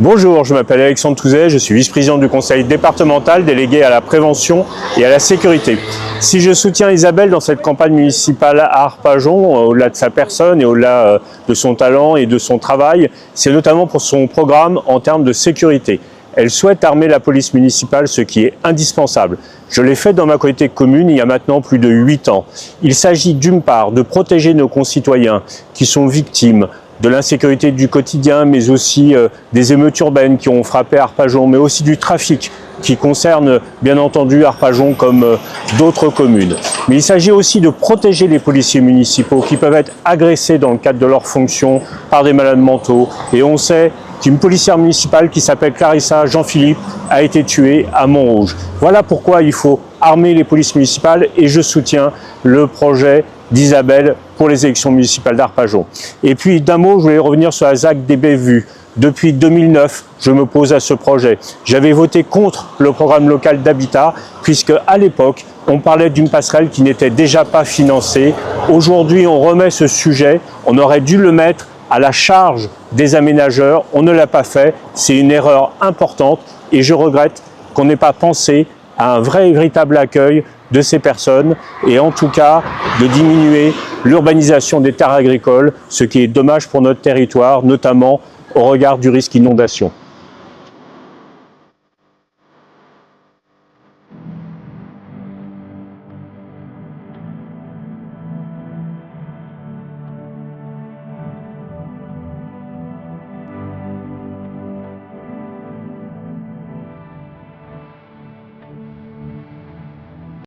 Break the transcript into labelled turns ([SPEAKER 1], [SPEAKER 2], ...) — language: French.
[SPEAKER 1] Bonjour, je m'appelle Alexandre Touzet, je suis vice-président du conseil départemental délégué à la prévention et à la sécurité. Si je soutiens Isabelle dans cette campagne municipale à Arpajon, au-delà de sa personne et au-delà de son talent et de son travail, c'est notamment pour son programme en termes de sécurité. Elle souhaite armer la police municipale, ce qui est indispensable. Je l'ai fait dans ma communauté de communes il y a maintenant plus de 8 ans. Il s'agit d'une part de protéger nos concitoyens qui sont victimes de l'insécurité du quotidien, mais aussi des émeutes urbaines qui ont frappé Arpajon, mais aussi du trafic qui concerne bien entendu Arpajon comme d'autres communes. Mais il s'agit aussi de protéger les policiers municipaux qui peuvent être agressés dans le cadre de leurs fonctions par des malades mentaux. Et on sait qu'une policière municipale qui s'appelle Clarissa Jean-Philippe a été tuée à Montrouge. Voilà pourquoi il faut armer les polices municipales et je soutiens le projet d'Isabelle pour les élections municipales d'Arpajon. Et puis d'un mot, je voulais revenir sur la ZAC des Bévues. Depuis 2009, je m'oppose à ce projet. J'avais voté contre le programme local d'habitat, puisque à l'époque, on parlait d'une passerelle qui n'était déjà pas financée. Aujourd'hui, on remet ce sujet, on aurait dû le mettre à la charge des aménageurs, on ne l'a pas fait, c'est une erreur importante et je regrette qu'on n'ait pas pensé à un vrai et véritable accueil de ces personnes et en tout cas de diminuer l'urbanisation des terres agricoles, ce qui est dommage pour notre territoire, notamment au regard du risque inondation.